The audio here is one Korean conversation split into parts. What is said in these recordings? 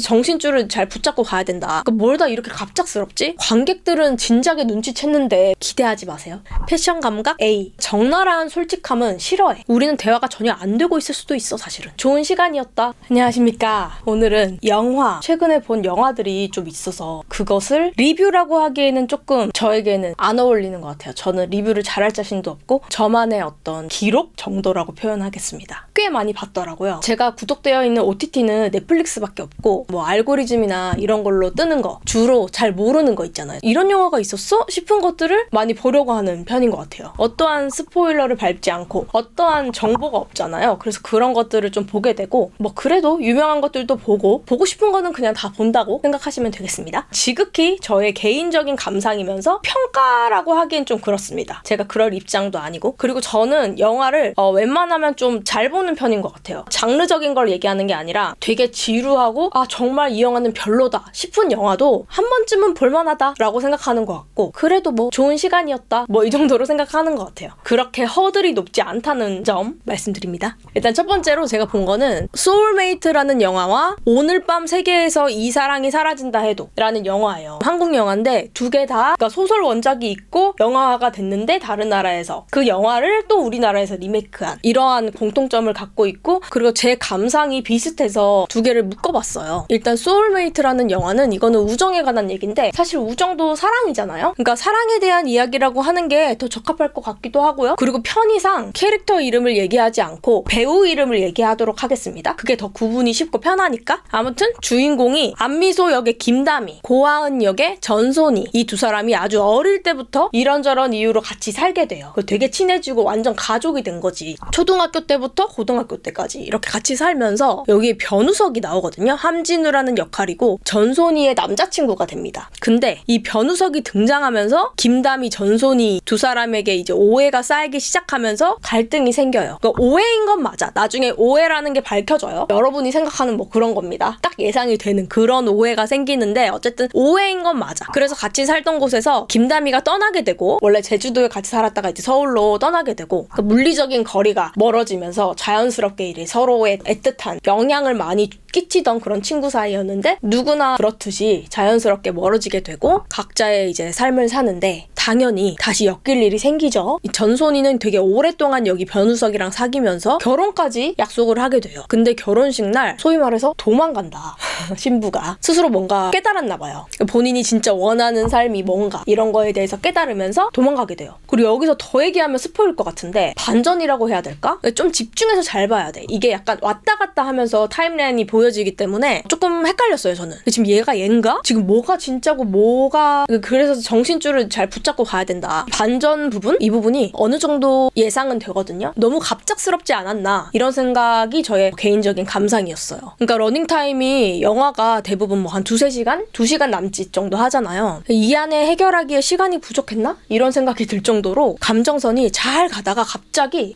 정신줄을 잘 붙잡고 가야 된다. 그러니까 뭘 다 이렇게 갑작스럽지? 관객들은 진작에 눈치챘는데 기대하지 마세요. 패션 감각 A. 적나라한 솔직함은 싫어해. 우리는 대화가 전혀 안 되고 있을 수도 있어. 사실은 좋은 시간이었다. 안녕하십니까. 오늘은 영화, 최근에 본 영화들이 좀 있어서 그것을 리뷰라고 하기에는 조금 저에게는 안 어울리는 것 같아요. 저는 리뷰를 잘할 자신도 없고 저만의 어떤 기록 정도라고 표현하겠습니다. 꽤 많이 봤더라고요. 제가 구독되어 있는 OTT는 넷플릭스밖에 없고 뭐 알고리즘이나 이런 걸로 뜨는 거 주로 잘 모르는 거 있잖아요. 이런 영화가 있었어? 싶은 것들을 많이 보려고 하는 편인 것 같아요. 어떠한 스포일러를 밟지 않고 어떠한 정보가 없잖아요. 그래서 그런 것들을 좀 보게 되고 뭐 그래도 유명한 것들도 보고 싶은 거는 그냥 다 본다고 생각하시면 되겠습니다. 지극히 저의 개인적인 감상이면서 평가라고 하기엔 좀 그렇습니다. 제가 그럴 입장도 아니고 그리고 저는 영화를 웬만하면 좀 잘 보는 편인 것 같아요. 장르적인 걸 얘기하는 게 아니라 되게 지루하고 정말 이 영화는 별로다 싶은 영화도 한 번쯤은 볼만하다 라고 생각하는 것 같고 그래도 뭐 좋은 시간이었다 뭐 이 정도로 생각하는 것 같아요. 그렇게 허들이 높지 않다는 점 말씀드립니다. 일단 첫 번째로 제가 본 거는 소울메이트라는 영화와 오늘 밤 세계에서 이 사랑이 사라진다 해도 라는 영화예요. 한국 영화인데 두 개 다 그러니까 소설 원작이 있고 영화화가 됐는데 다른 나라에서 그 영화를 또 우리나라에서 리메이크한 이러한 공통점을 갖고 있고 그리고 제 감상이 비슷해서 두 개를 묶어봤어요. 일단 소울메이트라는 영화는 이거는 우정에 관한 얘기인데 사실 우정도 사랑이잖아요. 그러니까 사랑에 대한 이야기라고 하는 게 더 적합할 것 같기도 하고요. 그리고 편의상 캐릭터 이름을 얘기하지 않고 배우 이름을 얘기하도록 하겠습니다. 그게 더 구분이 쉽고 편하니까. 아무튼 주인공이 안미소 역의 김다미, 고아은 역의 전소니 이 두 사람이 아주 어릴 때부터 이런저런 이유로 같이 살게 돼요. 되게 친해지고 완전 가족이 된 거지. 초등학교 때부터 고등학교 때까지 이렇게 같이 살면서 여기에 변우석이 나오거든요. 함진우라는 역할이고 전소니의 남자친구가 됩니다. 근데 이 변우석이 등장하면서 김다미, 전소니 두 사람에게 이제 오해가 쌓이기 시작하면서 갈등이 생겨요. 그러니까 오해인 건 맞아. 나중에 오해라는 게 밝혀져요. 여러분이 생각하는 뭐 그런 겁니다. 딱 예상이 되는 그런 오해가 생기는데 어쨌든 오해인 건 맞아. 그래서 같이 살던 곳에서 김다미가 떠나게 되고 원래 제주도에 같이 살았다가 이제 서울로 떠나게 되고 그러니까 물리적인 거리가 멀어지면서 자연스럽게 이제 서로의 애틋한 영향을 많이 끼치던 그런 친구 사이였는데 누구나 그렇듯이 자연스럽게 멀어지게 되고 각자의 이제 삶을 사는데 당연히 다시 엮일 일이 생기죠. 이 전소니는 되게 오랫동안 여기 변우석이랑 사귀면서 결혼까지 약속을 하게 돼요. 근데 결혼식 날 소위 말해서 도망간다. 신부가 스스로 뭔가 깨달았나 봐요. 본인이 진짜 원하는 삶이 뭔가 이런 거에 대해서 깨달으면서 도망가게 돼요. 그리고 여기서 더 얘기하면 스포일 것 같은데 반전이라고 해야 될까? 좀 집중해서 잘 봐야 돼. 이게 약간 왔다 갔다 하면서 타임라인이 보여지기 때문에 조금 헷갈렸어요. 저는 지금 얘가 얘인가? 지금 뭐가 진짜고 뭐가 그래서 정신줄을 잘 붙잡고 가야 된다. 반전 부분? 이 부분이 어느 정도 예상은 되거든요. 너무 갑작스럽지 않았나 이런 생각이 저의 개인적인 감상이었어요. 그러니까 러닝타임이 영화가 대부분 뭐 한 2-3시간? 2시간 남짓 정도 하잖아요. 이 안에 해결하기에 시간이 부족했나? 이런 생각이 들 정도로 감정선이 잘 가다가 갑자기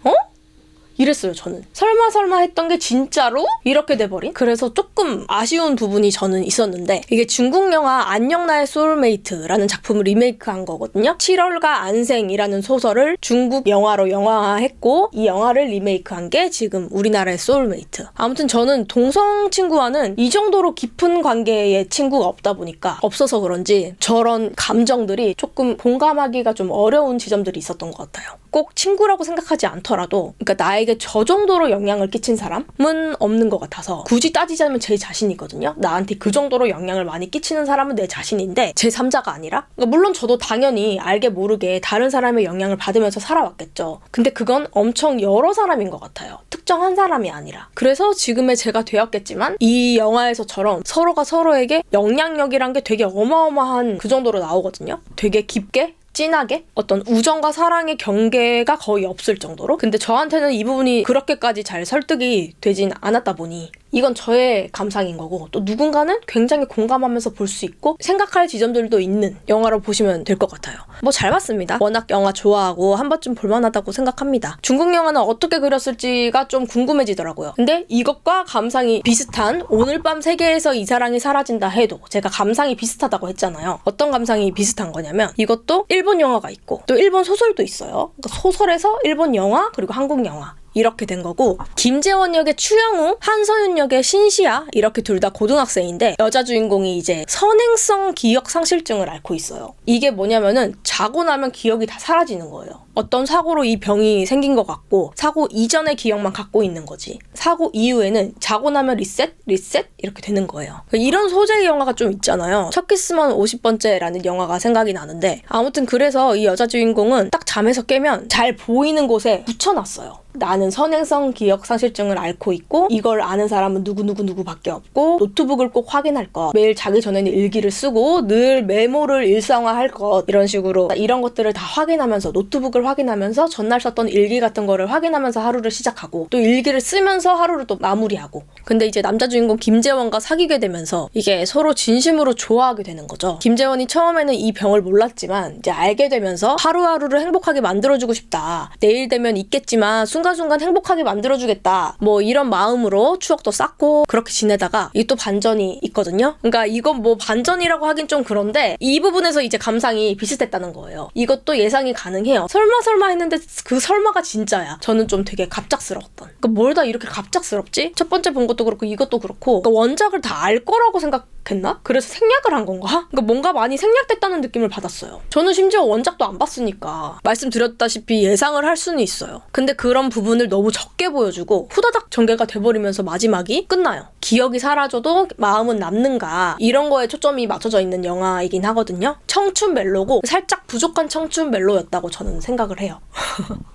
이랬어요. 저는 설마 했던 게 진짜로 이렇게 돼버린? 그래서 조금 아쉬운 부분이 저는 있었는데 이게 중국 영화 안녕 나의 소울메이트라는 작품을 리메이크한 거거든요. 7월과 안생이라는 소설을 중국 영화로 영화화했고 이 영화를 리메이크한 게 지금 우리나라의 소울메이트. 아무튼 저는 동성 친구와는 이 정도로 깊은 관계의 친구가 없다 보니까 없어서 그런지 저런 감정들이 조금 공감하기가 좀 어려운 지점들이 있었던 것 같아요. 꼭 친구라고 생각하지 않더라도 그러니까 나에게 저 정도로 영향을 끼친 사람은 없는 것 같아서 굳이 따지자면 제 자신이거든요. 나한테 그 정도로 영향을 많이 끼치는 사람은 내 자신인데 제3자가 아니라 그러니까 물론 저도 당연히 알게 모르게 다른 사람의 영향을 받으면서 살아왔겠죠. 근데 그건 엄청 여러 사람인 것 같아요. 특정한 사람이 아니라. 그래서 지금의 제가 되었겠지만 이 영화에서처럼 서로가 서로에게 영향력이란 게 되게 어마어마한 그 정도로 나오거든요. 되게 깊게 진하게 어떤 우정과 사랑의 경계가 거의 없을 정도로. 근데 저한테는 이 부분이 그렇게까지 잘 설득이 되진 않았다 보니 이건 저의 감상인 거고 또 누군가는 굉장히 공감하면서 볼 수 있고 생각할 지점들도 있는 영화로 보시면 될 것 같아요. 뭐 잘 봤습니다. 워낙 영화 좋아하고 한 번쯤 볼만하다고 생각합니다. 중국 영화는 어떻게 그렸을지가 좀 궁금해지더라고요. 근데 이것과 감상이 비슷한 오늘 밤 세계에서 이 사랑이 사라진다 해도 제가 감상이 비슷하다고 했잖아요. 어떤 감상이 비슷한 거냐면 이것도 일본 영화가 있고 또 일본 소설도 있어요. 그러니까 소설에서 일본 영화 그리고 한국 영화 이렇게 된 거고, 김재원 역의 추영우, 한서윤 역의 신시아 이렇게 둘 다 고등학생인데 여자 주인공이 이제 선행성 기억 상실증을 앓고 있어요. 이게 뭐냐면은 자고 나면 기억이 다 사라지는 거예요. 어떤 사고로 이 병이 생긴 것 같고 사고 이전의 기억만 갖고 있는 거지. 사고 이후에는 자고 나면 리셋 이렇게 되는 거예요. 이런 소재의 영화가 좀 있잖아요. 첫 키스만 50번째라는 영화가 생각이 나는데, 아무튼 그래서 이 여자 주인공은 딱 잠에서 깨면 잘 보이는 곳에 붙여놨어요. 나는 선행성 기억 상실증을 앓고 있고 이걸 아는 사람은 누구누구누구밖에 없고 노트북을 꼭 확인할 것, 매일 자기 전에는 일기를 쓰고 늘 메모를 일상화할 것, 이런 식으로 이런 것들을 다 확인하면서, 노트북을 확인하면서 전날 썼던 일기 같은 거를 확인하면서 하루를 시작하고 또 일기를 쓰면서 하루를 또 마무리하고. 근데 이제 남자 주인공 김재원과 사귀게 되면서 이게 서로 진심으로 좋아하게 되는 거죠. 김재원이 처음에는 이 병을 몰랐지만 이제 알게 되면서 하루하루를 행복하게 만들어주고 싶다, 내일 되면 있겠지만 순간순간 행복하게 만들어주겠다, 뭐 이런 마음으로 추억도 쌓고 그렇게 지내다가 이 또 반전이 있거든요. 그러니까 이건 뭐 반전이라고 하긴 좀 그런데 이 부분에서 이제 감상이 비슷했다는 거예요. 이것도 예상이 가능해요. 설마 했는데 그 설마가 진짜야. 저는 좀 되게 갑작스러웠던. 그러니까 뭘 다 이렇게 갑작스럽지? 첫 번째 본 것도 그렇고 이것도 그렇고, 그러니까 원작을 다 알 거라고 생각했나? 그래서 생략을 한 건가? 그러니까 뭔가 많이 생략됐다는 느낌을 받았어요. 저는 심지어 원작도 안 봤으니까 말씀드렸다시피 예상을 할 수는 있어요. 근데 그런 부분을 너무 적게 보여주고 후다닥 전개가 돼버리면서 마지막이 끝나요. 기억이 사라져도 마음은 남는가, 이런 거에 초점이 맞춰져 있는 영화이긴 하거든요. 청춘 멜로고 살짝 부족한 청춘 멜로였다고 저는 생각을 해요.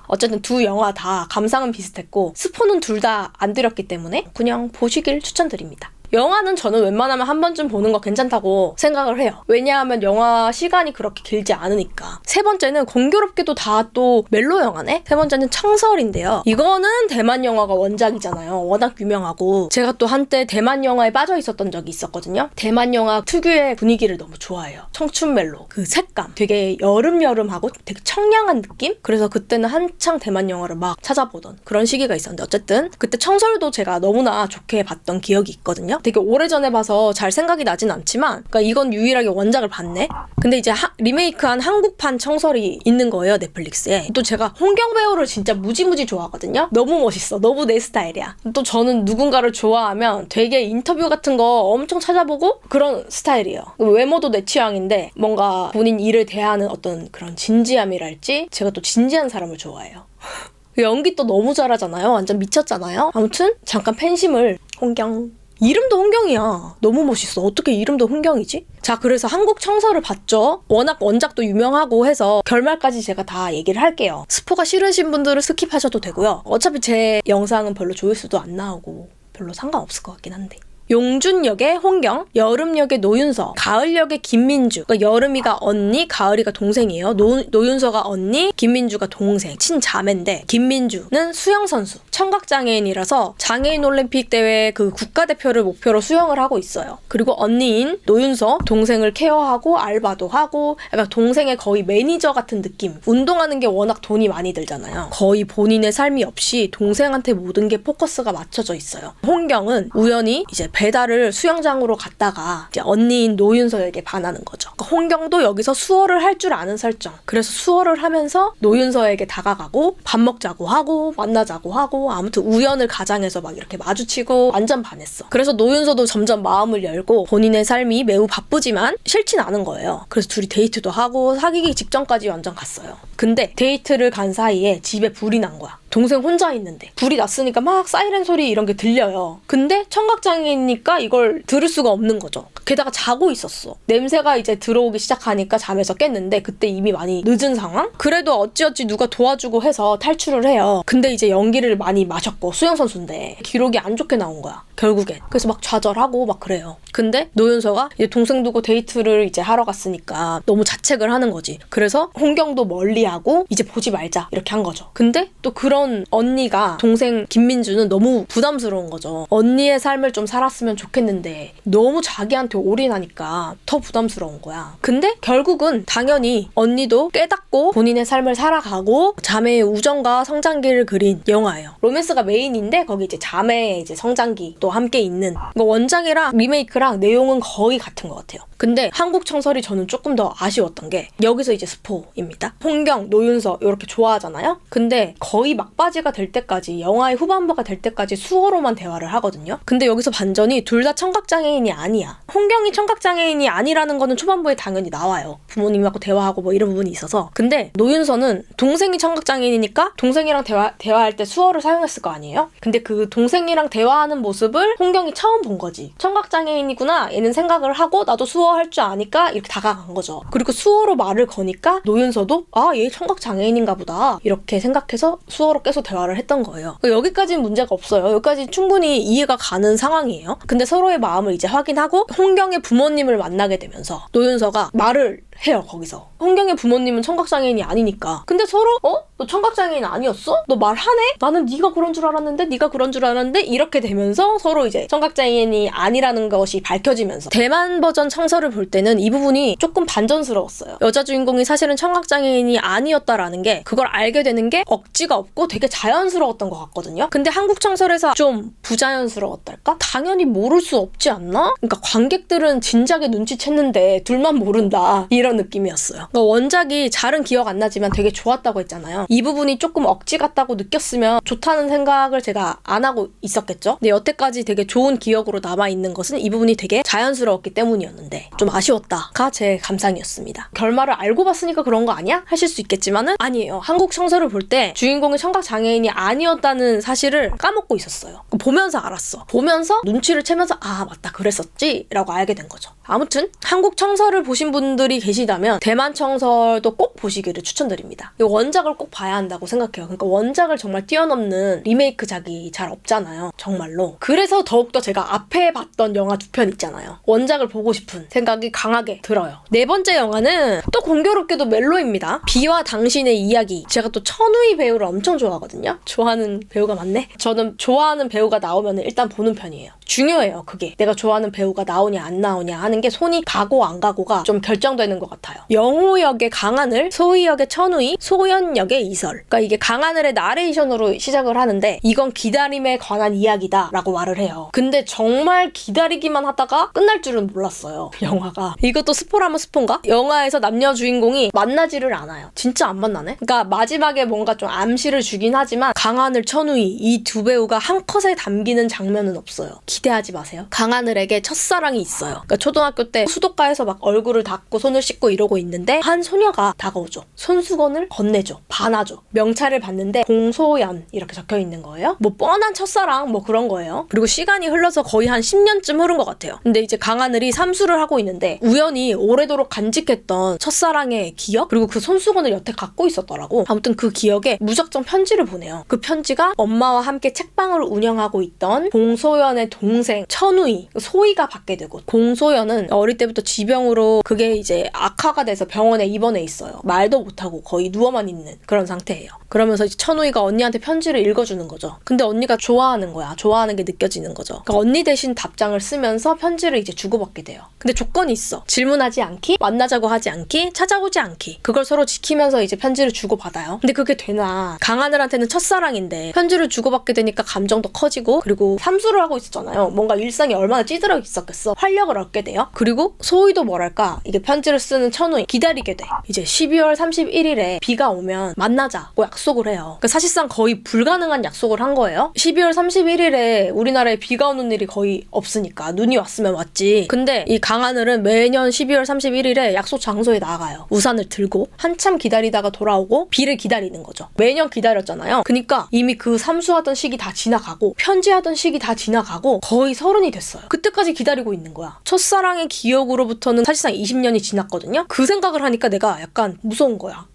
어쨌든 두 영화 다 감상은 비슷했고 스포는 둘 다 안 드렸기 때문에 그냥 보시길 추천드립니다. 영화는 저는 웬만하면 한 번쯤 보는 거 괜찮다고 생각을 해요. 왜냐하면 영화 시간이 그렇게 길지 않으니까. 세 번째는 공교롭게도 다 또 멜로 영화네? 세 번째는 청설인데요. 이거는 대만 영화가 원작이잖아요. 워낙 유명하고 제가 또 한때 대만 영화에 빠져 있었던 적이 있었거든요. 대만 영화 특유의 분위기를 너무 좋아해요. 청춘 멜로, 그 색감, 되게 여름하고 되게 청량한 느낌? 그래서 그때는 한창 대만 영화를 막 찾아보던 그런 시기가 있었는데, 어쨌든 그때 청설도 제가 너무나 좋게 봤던 기억이 있거든요. 되게 오래전에 봐서 잘 생각이 나진 않지만, 그러니까 이건 유일하게 원작을 봤네? 근데 이제 리메이크한 한국판 청설이 있는 거예요, 넷플릭스에. 또 제가 홍경 배우를 진짜 무지무지 좋아하거든요. 너무 멋있어. 너무 내 스타일이야. 또 저는 누군가를 좋아하면 되게 인터뷰 같은 거 엄청 찾아보고 그런 스타일이에요. 외모도 내 취향인데 뭔가 본인 일을 대하는 어떤 그런 진지함이랄지, 제가 또 진지한 사람을 좋아해요. 연기 또 너무 잘하잖아요. 완전 미쳤잖아요. 아무튼 잠깐 팬심을. 홍경. 이름도 홍경이야. 너무 멋있어. 어떻게 이름도 홍경이지? 자, 그래서 한국 청설을 봤죠. 워낙 원작도 유명하고 해서 결말까지 제가 다 얘기를 할게요. 스포가 싫으신 분들은 스킵하셔도 되고요. 어차피 제 영상은 별로 조회수도 안 나오고 별로 상관없을 것 같긴 한데. 용준 역의 홍경, 여름 역의 노윤서, 가을 역의 김민주. 그러니까 여름이가 언니, 가을이가 동생이에요. 노윤서가 언니, 김민주가 동생, 친자매인데 김민주는 수영 선수, 청각장애인이라서 장애인 올림픽 대회 그 국가대표를 목표로 수영을 하고 있어요. 그리고 언니인 노윤서, 동생을 케어하고 알바도 하고 약간 동생의 거의 매니저 같은 느낌. 운동하는 게 워낙 돈이 많이 들잖아요. 거의 본인의 삶이 없이 동생한테 모든 게 포커스가 맞춰져 있어요. 홍경은 우연히 이제 배달을 수영장으로 갔다가 이제 언니인 노윤서에게 반하는 거죠. 그러니까 홍경도 여기서 수어를 할 줄 아는 설정. 그래서 수어를 하면서 노윤서에게 다가가고 밥 먹자고 하고 만나자고 하고, 아무튼 우연을 가장해서 막 이렇게 마주치고 완전 반했어. 그래서 노윤서도 점점 마음을 열고 본인의 삶이 매우 바쁘지만 싫진 않은 거예요. 그래서 둘이 데이트도 하고 사귀기 직전까지 완전 갔어요. 근데 데이트를 간 사이에 집에 불이 난 거야. 동생 혼자 있는데 불이 났으니까 막 사이렌 소리 이런 게 들려요. 근데 청각장애니까 이걸 들을 수가 없는 거죠. 게다가 자고 있었어. 냄새가 이제 들어오기 시작하니까 잠에서 깼는데 그때 이미 많이 늦은 상황? 그래도 어찌어찌 누가 도와주고 해서 탈출을 해요. 근데 이제 연기를 많이 마셨고 수영선수인데 기록이 안 좋게 나온 거야, 결국엔. 그래서 막 좌절하고 막 그래요. 근데 노윤서가 이제 동생 두고 데이트를 이제 하러 갔으니까 너무 자책을 하는 거지. 그래서 홍경도 멀리하고 이제 보지 말자 이렇게 한 거죠. 근데 또 그런 언니가, 동생 김민주는 너무 부담스러운 거죠. 언니의 삶을 좀 살았으면 좋겠는데 너무 자기한테 올인하니까 더 부담스러운 거야. 근데 결국은 당연히 언니도 깨닫고 본인의 삶을 살아가고 자매의 우정과 성장기를 그린 영화예요. 로맨스가 메인인데 거기 이제 자매의 이제 성장기 또 함께 있는, 원작이랑 리메이크랑 내용은 거의 같은 것 같아요. 근데 한국 청설이 저는 조금 더 아쉬웠던 게 여기서 이제 스포입니다. 홍경, 노윤서 이렇게 좋아하잖아요. 근데 거의 막바지가 될 때까지 영화의 후반부가 될 때까지 수어로만 대화를 하거든요. 근데 여기서 반전이 둘 다 청각장애인이 아니야. 홍경이 청각장애인이 아니라는 거는 초반부에 당연히 나와요. 부모님하고 대화하고 뭐 이런 부분이 있어서. 근데 노윤서는 동생이 청각장애인이니까 동생이랑 대화할 때 수어를 사용했을 거 아니에요? 근데 그 동생이랑 대화하는 모습을 홍경이 처음 본 거지. 청각장애인이구나 얘는 생각을 하고 나도 수어 할 줄 아니까 이렇게 다가간 거죠. 그리고 수어로 말을 거니까 노윤서도 아, 얘 청각장애인인가 보다 이렇게 생각해서 수어로 계속 대화를 했던 거예요. 여기까지는 문제가 없어요. 여기까지 충분히 이해가 가는 상황이에요. 근데 서로의 마음을 이제 확인하고 홍경의 부모님을 만나게 되면서 노윤서가 말을 해요. 거기서 홍경의 부모님은 청각장애인이 아니니까. 근데 서로 너 청각장애인 아니었어? 너 말하네? 나는 네가 그런 줄 알았는데 네가 그런 줄 알았는데 이렇게 되면서 서로 이제 청각장애인이 아니라는 것이 밝혀지면서 대만 버전 청설을 볼 때는 이 부분이 조금 반전스러웠어요. 여자 주인공이 사실은 청각장애인이 아니었다라는 게 그걸 알게 되는 게 억지가 없고 되게 자연스러웠던 것 같거든요. 근데 한국 청설에서 좀 부자연스러웠달까? 당연히 모를 수 없지 않나? 그러니까 관객들은 진작에 눈치챘는데 둘만 모른다 이런 느낌이었어요. 그러니까 원작이 잘은 기억 안 나지만 되게 좋았다고 했잖아요. 이 부분이 조금 억지 같다고 느꼈으면 좋다는 생각을 제가 안 하고 있었겠죠? 근데 여태까지 되게 좋은 기억으로 남아있는 것은 이 부분이 되게 자연스러웠기 때문이었는데 좀 아쉬웠다가 제 감상이었습니다. 결말을 알고 봤으니까 그런 거 아니야? 하실 수 있겠지만은 아니에요. 한국 청설을 볼 때 주인공이 청각장애인이 아니었다는 사실을 까먹고 있었어요. 보면서 알았어. 보면서 눈치를 채면서 아 맞다 그랬었지? 라고 알게 된 거죠. 아무튼 한국 청설을 보신 분들이 계시다면 대만 청설도 꼭 보시기를 추천드립니다. 이 원작을 꼭 봐야 한다고 생각해요. 그러니까 원작을 정말 뛰어넘는 리메이크작이 잘 없잖아요. 정말로. 그래서 더욱더 제가 앞에 봤던 영화 두 편 있잖아요. 원작을 보고 싶은 생각이 강하게 들어요. 네 번째 영화는 또 공교롭게도 멜로입니다. 비와 당신의 이야기. 제가 또 천우희 배우를 엄청 좋아하거든요. 좋아하는 배우가 많네. 저는 좋아하는 배우가 나오면 일단 보는 편이에요. 중요해요. 그게. 내가 좋아하는 배우가 나오냐 안 나오냐 하는 게 손이 가고 안 가고가 좀 결정되는 것 같아요. 영호 역의 강하늘, 소희 역의 천우희, 소연 역의 이설. 그러니까 이게 강하늘의 나레이션으로 시작을 하는데 이건 기다림에 관한 이야기다라고 말을 해요. 근데 정말 기다리기만 하다가 끝날 줄은 몰랐어요. 영화가. 이것도 스포라면 스포인가? 영화에서 남녀 주인공이 만나지를 않아요. 진짜 안 만나네? 그러니까 마지막에 뭔가 좀 암시를 주긴 하지만 강하늘, 천우희 이 두 배우가 한 컷에 담기는 장면은 없어요. 기대하지 마세요. 강하늘에게 첫사랑이 있어요. 그러니까 초등학교 때 수도가에서 막 얼굴을 닦고 손을 씻고 이러고 있는데 한 소녀가 다가오죠. 손수건을 건네줘. 반하죠. 명찰을 봤는데 공소연 이렇게 적혀있는 거예요. 뭐 뻔한 첫사랑 뭐 그런 거예요. 그리고 시간이 흘러서 거의 한 10년쯤 흐른 것 같아요. 근데 이제 강하늘이 삼수를 하고 있는데 우연히 오래도록 간직했던 첫사랑의 기억? 그리고 그 손수건을 여태 갖고 있었더라고. 아무튼 그 기억에 무작정 편지를 보내요. 그 편지가 엄마와 함께 책방을 운영하고 있던 공소연의 동생 천우희, 소희가 받게 되고 공소연은 어릴 때부터 지병으로 그게 이제 악화가 돼서 병원에 입원해 있어요. 말도 못하고 거의 누워만 있는 그런 상태예요. 그러면서 이제 천우희가 언니한테 편지를 읽어주는 거죠. 근데 언니가 좋아하는 거야. 좋아하는 게 느껴지는 거죠. 그러니까 언니 대신 답장을 쓰면서 편지를 이제 주고받게 돼요. 근데 조건이 있어. 질문하지 않기, 만나자고 하지 않기, 찾아오지 않기. 그걸 서로 지키면서 이제 편지를 주고받아요. 근데 그게 되나. 강하늘한테는 첫사랑인데 편지를 주고받게 되니까 감정도 커지고 그리고 삼수를 하고 있었잖아요. 뭔가 일상이 얼마나 찌들어 있었겠어. 활력을 얻게 돼요. 그리고 소희도 뭐랄까 이게 편지를 쓰는 천우희 기다리게 돼. 이제 12월 31일에 비가 오면 만나자고 약속을 해요. 그러니까 사실상 거의 불가능한 약속을 한 거예요. 12월 31일에 우리나라에 비가 오는 일이 거의 없으니까 눈이 왔으면 왔지. 근데 이 강하늘은 매년 12월 31일에 약속 장소에 나가요. 우산을 들고 한참 기다리다가 돌아오고 비를 기다리는 거죠. 매년 기다렸잖아요. 그러니까 이미 그 삼수하던 시기 다 지나가고 편지하던 시기 다 지나가고 거의 30이 됐어요. 그때까지 기다리고 있는 거야. 첫사랑의 기억으로부터는 사실상 20년이 지났거든요. 그 생각을 하니까 내가 약간 무서운 거야.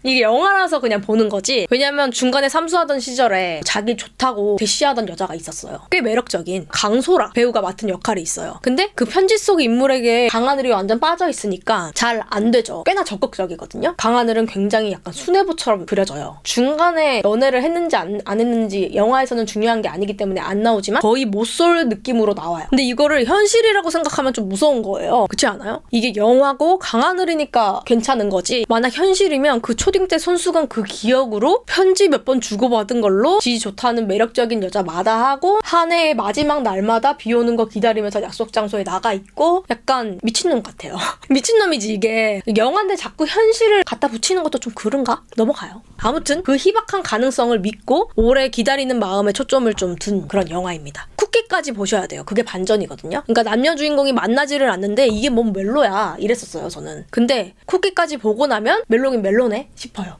이게 영화라서 그냥 보는 거지. 왜냐면 중간에 삼수하던 시절에 자기 좋다고 대시하던 여자가 있었어요. 꽤 매력적인 강소라 배우가 맡은 역할이 있어요. 근데 그 편지 속 인물에게 강하늘이 완전 빠져있으니까 잘 안 되죠. 꽤나 적극적이거든요. 강하늘은 굉장히 약간 순애보처럼 그려져요. 중간에 연애를 했는지 안 했는지 영화에서는 중요한 게 아니기 때문에 안 나오지만 거의 못쏠 느낌으로 나와요. 근데 이거를 현실이라고 생각하면 좀 무서운 거예요. 그렇지 않아요? 이게 영화고 강하늘이니까 괜찮은 거지. 만약 현실이면 그 초딩 때 손수건 그 기억으로 편지 몇 번 주고받은 걸로 지 좋다는 매력적인 여자 마다하고 한 해의 마지막 날마다 비 오는 거 기다리면서 약속 장소에 나가 있고 약간 미친놈 같아요. 미친놈이지 이게. 영화인데 자꾸 현실을 갖다 붙이는 것도 좀 그런가? 넘어가요. 아무튼 그 희박한 가능성을 믿고 오래 기다리는 마음에 초점을 좀 둔 그런 영화입니다. 쿠키까지 보셔야 돼요. 그게 반전이거든요. 그러니까 남녀 주인공이 만나지를 않는데 이게 뭔 멜로야 이랬었어요 저는. 근데 쿠키까지 보고 나면 멜로긴 멜로네 싶어요.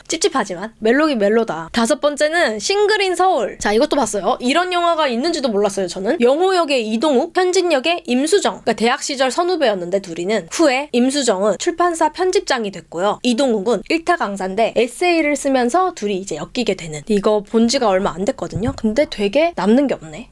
찝찝하지만 멜로긴 멜로다. 5번째는 싱글인 서울. 자, 이것도 봤어요. 이런 영화가 있는지도 몰랐어요 저는. 영호 역의 이동욱, 현진 역의 임수정. 그러니까 대학 시절 선후배였는데 둘이는 후에 임수정은 출판사 편집장이 됐고요. 이동욱은 일타 강사인데 에세이를 쓰면서 둘이 이제 엮이게 되는. 이거 본 지가 얼마 안 됐거든요. 근데 되게 남는 게 없네.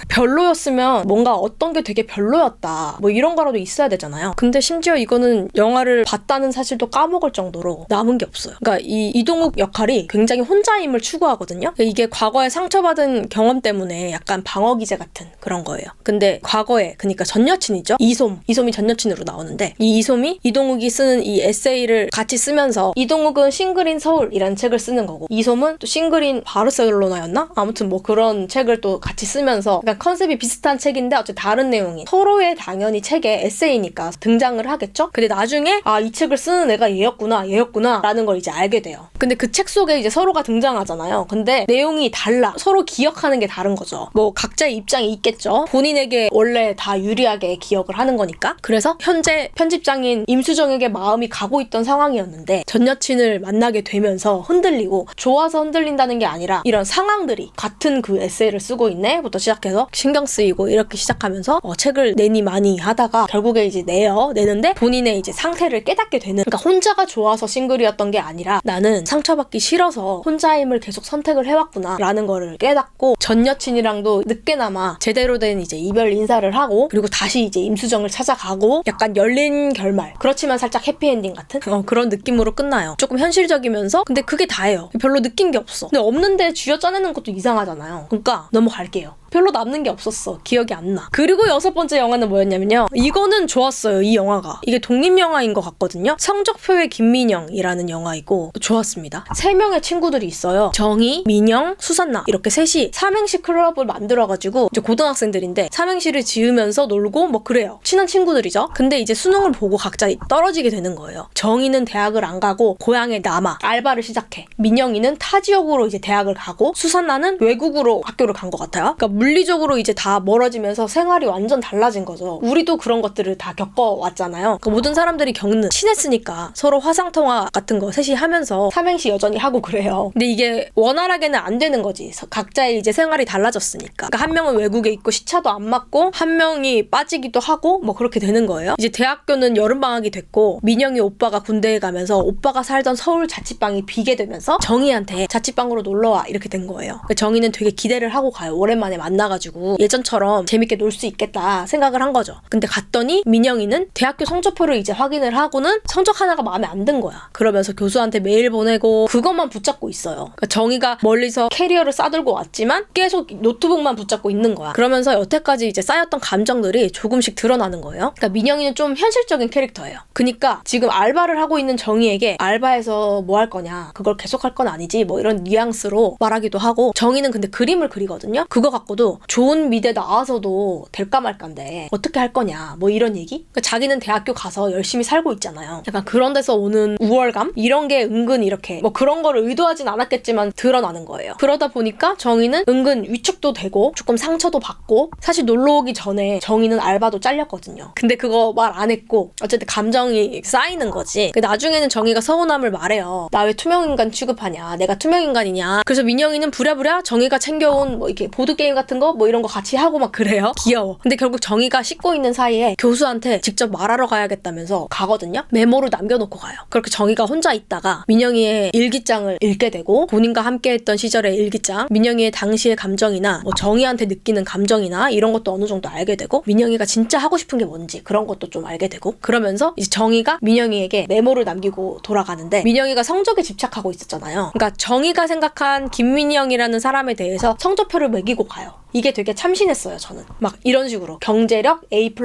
별로였으면 뭔가 어떤 게 되게 별로였다 뭐 이런 거라도 있어야 되잖아요. 근데 심지어 이거는 영화를 봤다는 사실도 까먹을 정도로 남은 게 없어요. 그러니까 이 이동욱 역할이 굉장히 혼자임을 추구하거든요. 이게 과거에 상처받은 경험 때문에 약간 방어 기제 같은 그런 거예요. 근데 과거에 그러니까 전 여친이죠. 이솜이 전 여친으로 나오는데 이 이솜이 이동욱이 쓰는 이 에세이를 같이 쓰면서 이동욱은 싱글인 서울이라는 책을 쓰는 거고 이솜은 또 싱글인 바르셀로나였나? 아무튼 뭐 그런 책을 또 같이 쓰면서 그러니까 컨셉이 비슷한 책인데 어쨌든 다른 내용이 서로의 당연히 책에 에세이니까 등장을 하겠죠? 근데 나중에 아, 이 책을 쓰는 애가 얘였구나 라는 걸 이제 알게 돼요. 근데 그 책 속에 이제 서로가 등장하잖아요. 근데 내용이 달라. 서로 기억하는 게 다른 거죠. 뭐 각자의 입장이 있겠죠. 본인에게 원래 다 유리하게 기억을 하는 거니까. 그래서 현재 편집장인 임수정에게 마음이 가고 있던 상황이었는데 전 여친을 만나게 되면서 흔들리고 좋아서 흔들린다는 게 아니라 이런 상황들이 같은 그 에세이를 쓰고 있네? 부터 시작해서 신경 쓰이고 이렇게 시작하면서 책을 내니 많이 하다가 결국에 이제 내는데 본인의 이제 상태를 깨닫게 되는. 그러니까 혼자가 좋아서 싱글이었던 게 아니라 나는 상처받기 싫어서 혼자임을 계속 선택을 해왔구나 라는 거를 깨닫고 전 여친이랑도 늦게나마 제대로 된 이제 이별 인사를 하고 그리고 다시 이제 임수정을 찾아가고 약간 열린 결말 그렇지만 살짝 해피엔딩 같은 그런 느낌으로 끝나요. 조금 현실적이면서 근데 그게 다예요. 별로 느낀 게 없어. 근데 없는데 쥐어 짜내는 것도 이상하잖아요. 그러니까 넘어갈게요. 별로 남는 게 없었어. 기억이 안 나. 그리고 6번째 영화는 뭐였냐면요. 이거는 좋았어요. 이 영화가. 이게 독립영화인 것 같거든요. 성적표의 김민영이라는 영화이고 좋았습니다. 3명의 친구들이 있어요. 정희, 민영, 수산나 이렇게 셋이 삼행시 클럽을 만들어가지고 이제 고등학생들인데 삼행시를 지으면서 놀고 뭐 그래요. 친한 친구들이죠. 근데 이제 수능을 보고 각자 떨어지게 되는 거예요. 정희는 대학을 안 가고 고향에 남아 알바를 시작해. 민영이는 타 지역으로 이제 대학을 가고 수산나는 외국으로 학교를 간 것 같아요. 그러니까 물리적으로 이제 다 멀어지면서 생활이 완전 달라진 거죠. 우리도 그런 것들을 다 겪어왔잖아요. 그러니까 모든 사람들이 겪는 친했으니까 서로 화상통화 같은 거 셋이 하면서 삼행시 여전히 하고 그래요. 근데 이게 원활하게는 안 되는 거지. 각자의 이제 생활이 달라졌으니까. 그러니까 한 명은 외국에 있고 시차도 안 맞고 한 명이 빠지기도 하고 뭐 그렇게 되는 거예요. 이제 대학교는 여름방학이 됐고 민영이 오빠가 군대에 가면서 오빠가 살던 서울 자취방이 비게 되면서 정희한테 자취방으로 놀러와 이렇게 된 거예요. 그러니까 정희는 되게 기대를 하고 가요. 오랜만에 만나가지고 예전처럼 재밌게 놀 수 있겠다 생각을 한 거죠. 근데 갔더니 민영이는 대학교 성적표를 이제 확인을 하고는 성적 하나가 마음에 안 든 거야. 그러면서 교수한테 메일 보내고 그것만 붙잡고 있어요. 그러니까 정희가 멀리서 캐리어를 싸들고 왔지만 계속 노트북만 붙잡고 있는 거야. 그러면서 여태까지 이제 쌓였던 감정들이 조금씩 드러나는 거예요. 그러니까 민영이는 좀 현실적인 캐릭터예요. 그러니까 지금 알바를 하고 있는 정희에게 알바에서 뭐 할 거냐, 그걸 계속 할 건 아니지, 뭐 이런 뉘앙스로 말하기도 하고, 정희는 근데 그림을 그리거든요. 그거 갖고도 좋은 미대 나와서도 될까 말까인데 어떻게 할 거냐, 뭐 이런 얘기? 그러니까 자기는 대학교 가서 열심히 살고 있잖아요. 약간 그런 데서 오는 우월감? 이런 게 은근 이렇게 뭐 그런 거를 의도하진 않았겠지만 드러나는 거예요. 그러다 보니까 정희는 은근 위축도 되고 조금 상처도 받고, 사실 놀러 오기 전에 정희는 알바도 잘렸거든요. 근데 그거 말 안 했고 어쨌든 감정이 쌓이는 거지. 나중에는 정희가 서운함을 말해요. 나 왜 투명인간 취급하냐, 내가 투명인간이냐. 그래서 민영이는 부랴부랴 정희가 챙겨온 뭐 이렇게 보드게임 같은 거 뭐 이런 거 같이 하고 막 그래요. 귀여워. 근데 결국 정희가 씻고 있는 사이에 교수한테 직접 말하러 가야겠다면서 가거든요. 메모를 남겨놓고 가요. 그렇게 정희가 혼자 있다가 민영이의 일기장을 읽게 되고, 본인과 함께했던 시절의 일기장, 민영이의 당시의 감정이나 뭐 정희한테 느끼는 감정이나 이런 것도 어느 정도 알게 되고, 민영이가 진짜 하고 싶은 게 뭔지 그런 것도 좀 알게 되고, 그러면서 이제 정희가 민영이에게 메모를 남기고 돌아가는데, 민영이가 성적에 집착하고 있었잖아요. 그러니까 정희가 생각한 김민영이라는 사람에 대해서 성적표를 매기고 가요. 이게 되게 참신했어요, 저는. 막 이런 식으로 경제력 A+,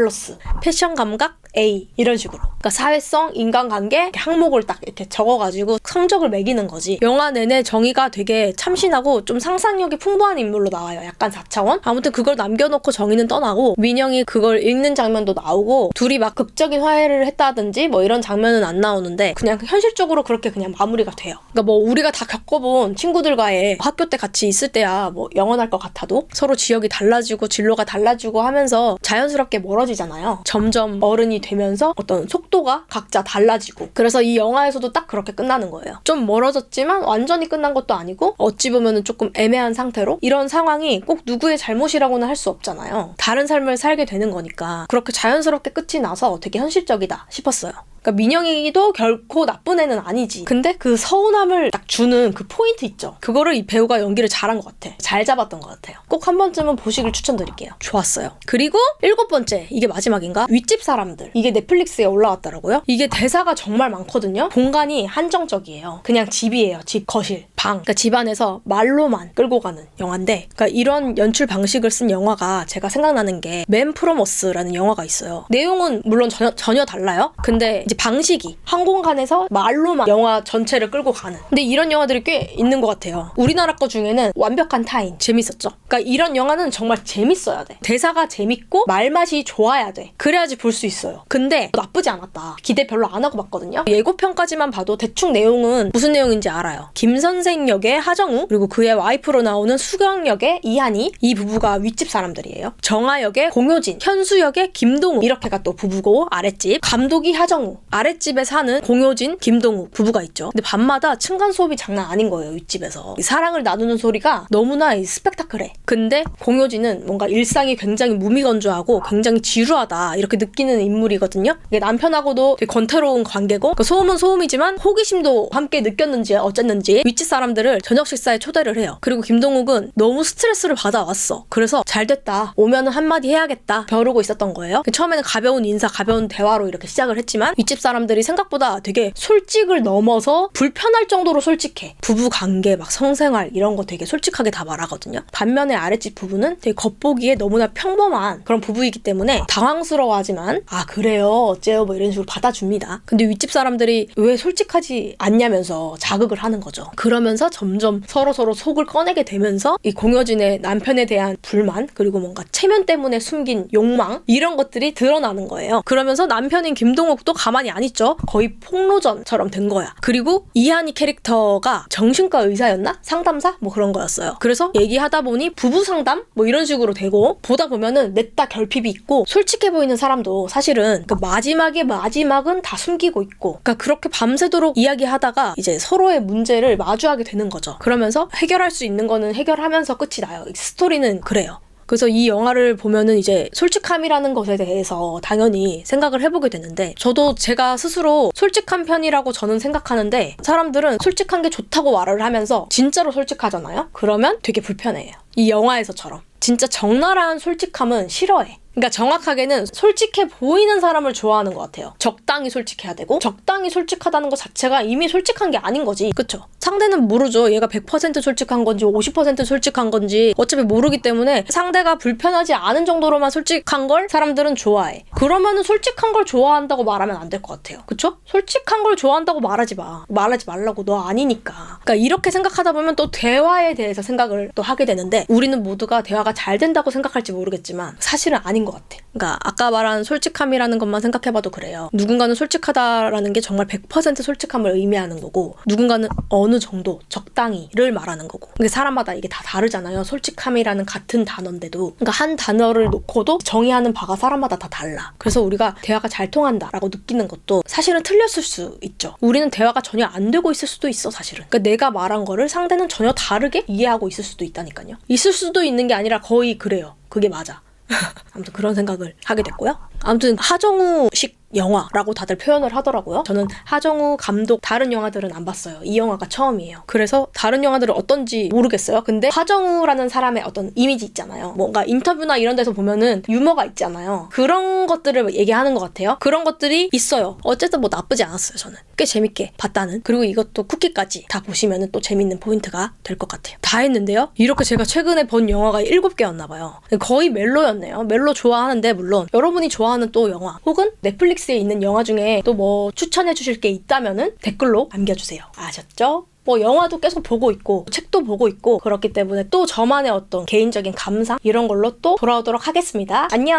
패션 감각 A 이런 식으로. 그러니까 사회성, 인간관계 이렇게 항목을 딱 이렇게 적어가지고 성적을 매기는 거지. 영화 내내 정의가 되게 참신하고 좀 상상력이 풍부한 인물로 나와요. 약간 4차원? 아무튼 그걸 남겨놓고 정의는 떠나고 민영이 그걸 읽는 장면도 나오고 둘이 막 극적인 화해를 했다든지 뭐 이런 장면은 안 나오는데 그냥 현실적으로 그렇게 그냥 마무리가 돼요. 그러니까 뭐 우리가 다 겪어본 친구들과의 학교 때 같이 있을 때야 뭐 영원할 것 같아도 서로 지역이 달라지고 진로가 달라지고 하면서 자연스럽게 멀어지잖아요. 점점 어른이 되면서 어떤 속도가 각자 달라지고 그래서 이 영화에서도 딱 그렇게 끝나는 거예요. 좀 멀어졌지만 완전히 끝난 것도 아니고 어찌 보면은 조금 애매한 상태로 이런 상황이 꼭 누구의 잘못이라고는 할 수 없잖아요. 다른 삶을 살게 되는 거니까 그렇게 자연스럽게 끝이 나서 되게 현실적이다 싶었어요. 그러니까 민영이도 결코 나쁜 애는 아니지. 근데 그 서운함을 딱 주는 그 포인트 있죠. 그거를 이 배우가 연기를 잘한 것 같아. 잘 잡았던 것 같아요. 꼭 한 번쯤은 보시길 추천드릴게요. 좋았어요. 그리고 7번째, 이게 마지막인가? 윗집 사람들. 이게 넷플릭스에 올라왔더라고요. 이게 대사가 정말 많거든요. 공간이 한정적이에요. 그냥 집이에요. 집, 거실, 방. 그러니까 집 안에서 말로만 끌고 가는 영화인데 그러니까 이런 연출 방식을 쓴 영화가 제가 생각나는 게 맨 프롬 어스라는 영화가 있어요. 내용은 물론 전혀 달라요. 근데 이제 방식이 한 공간에서 말로만 영화 전체를 끌고 가는. 근데 이런 영화들이 꽤 있는 것 같아요. 우리나라 거 중에는 완벽한 타인 재밌었죠. 그러니까 이런 영화는 정말 재밌어야 돼. 대사가 재밌고 말맛이 좋아야 돼. 그래야지 볼 수 있어요. 근데 나쁘지 않았다. 기대 별로 안 하고 봤거든요. 예고편까지만 봐도 대충 내용은 무슨 내용인지 알아요. 김 선생 역의 하정우 그리고 그의 와이프로 나오는 수경 역의 이한이 이 부부가 윗집 사람들이에요. 정아 역의 공효진, 현수 역의 김동우 이렇게가 또 부부고 아랫집 감독이 하정우 아랫집에 사는 공효진, 김동우 부부가 있죠. 근데 밤마다 층간 소음이 장난 아닌 거예요. 윗집에서. 사랑을 나누는 소리가 너무나 스펙타클해. 근데 공효진은 뭔가 일상이 굉장히 무미건조하고 굉장히 지루하다 이렇게 느끼는 인물이거든요. 이게 남편하고도 되게 권태로운 관계고 그 소음은 소음이지만 호기심도 함께 느꼈는지 어쨌는지 윗집 사람들을 저녁 식사에 초대를 해요. 그리고 김동욱은 너무 스트레스를 받아왔어. 그래서 잘됐다. 오면은 한마디 해야겠다. 벼르고 있었던 거예요. 처음에는 가벼운 인사, 가벼운 대화로 이렇게 시작을 했지만 윗집 사람들이 생각보다 되게 솔직을 넘어서 불편할 정도로 솔직해. 부부 관계, 막 성생활 이런 거 되게 솔직하게 다 말하거든요. 반면에 아랫집 부부는 되게 겉보기에 너무나 평범한 그런 부부이기 때문에 당황스러워하지만 아 그래요 어째요 뭐 이런 식으로 받아줍니다. 근데 윗집 사람들이 왜 솔직하지 않냐면서 자극을 하는 거죠. 그러면서 점점 서로 속을 꺼내게 되면서 이 공효진의 남편에 대한 불만 그리고 뭔가 체면 때문에 숨긴 욕망 이런 것들이 드러나는 거예요. 그러면서 남편인 김동욱도 가만히 안 있죠. 거의 폭로전처럼 된 거야. 그리고 이한이 캐릭터가 정신과 의사였나? 상담사? 뭐 그런 거였어요. 그래서 얘기하다 보니 부부 상담? 뭐 이런 식으로 되고 보다 보면은 냈다 결핍이 있고 솔직해 보이는 사람도 사실은 그 마지막은 다 숨기고 있고 그러니까 그렇게 밤새도록 이야기하다가 이제 서로의 문제를 마주하게 되는 거죠. 그러면서 해결할 수 있는 거는 해결하면서 끝이 나요. 스토리는 그래요. 그래서 이 영화를 보면은 이제 솔직함이라는 것에 대해서 당연히 생각을 해보게 되는데 저도 제가 스스로 솔직한 편이라고 저는 생각하는데 사람들은 솔직한 게 좋다고 말을 하면서 진짜로 솔직하잖아요? 그러면 되게 불편해요. 이 영화에서처럼. 진짜 적나라한 솔직함은 싫어해. 그러니까 정확하게는 솔직해 보이는 사람을 좋아하는 것 같아요. 적당히 솔직해야 되고 적당히 솔직하다는 것 자체가 이미 솔직한 게 아닌 거지. 그쵸? 상대는 모르죠. 얘가 100% 솔직한 건지 50% 솔직한 건지 어차피 모르기 때문에 상대가 불편하지 않은 정도로만 솔직한 걸 사람들은 좋아해. 그러면은 솔직한 걸 좋아한다고 말하면 안 될 것 같아요. 그쵸? 솔직한 걸 좋아한다고 말하지 마. 말하지 말라고. 너 아니니까. 그러니까 이렇게 생각하다 보면 또 대화에 대해서 생각을 또 하게 되는데 우리는 모두가 대화가 잘 된다고 생각할지 모르겠지만 사실은 아닌 것 같아. 그러니까 아까 말한 솔직함이라는 것만 생각해봐도 그래요. 누군가는 솔직하다라는 게 정말 100% 솔직함을 의미하는 거고 누군가는 어느 정도 적당히를 말하는 거고 이게 사람마다 이게 다 다르잖아요. 솔직함이라는 같은 단어인데도 그러니까 한 단어를 놓고도 정의하는 바가 사람마다 다 달라. 그래서 우리가 대화가 잘 통한다라고 느끼는 것도 사실은 틀렸을 수 있죠. 우리는 대화가 전혀 안 되고 있을 수도 있어 사실은. 그러니까 내가 말한 거를 상대는 전혀 다르게 이해하고 있을 수도 있다니까요. 있을 수도 있는 게 아니라 거의 그래요. 그게 맞아. 아무튼 그런 생각을 하게 됐고요. 아무튼 하정우식 영화라고 다들 표현을 하더라고요. 저는 하정우 감독 다른 영화들은 안 봤어요. 이 영화가 처음이에요. 그래서 다른 영화들은 어떤지 모르겠어요. 근데 하정우라는 사람의 어떤 이미지 있잖아요. 뭔가 인터뷰나 이런 데서 보면은 유머가 있잖아요. 그런 것들을 얘기하는 것 같아요. 그런 것들이 있어요. 어쨌든 뭐 나쁘지 않았어요. 저는 꽤 재밌게 봤다는. 그리고 이것도 쿠키까지 다 보시면은 또 재밌는 포인트가 될 것 같아요. 다 했는데요. 이렇게 제가 최근에 본 영화가 7개였나 봐요. 거의 멜로였네요. 멜로 좋아하는데 물론 여러분이 좋아하는 또 영화 혹은 넷플릭스 넷플릭스에 있는 영화 중에 또 뭐 추천해 주실 게 있다면은 댓글로 남겨주세요. 아셨죠? 뭐 영화도 계속 보고 있고 책도 보고 있고 그렇기 때문에 또 저만의 어떤 개인적인 감상 이런 걸로 또 돌아오도록 하겠습니다. 안녕.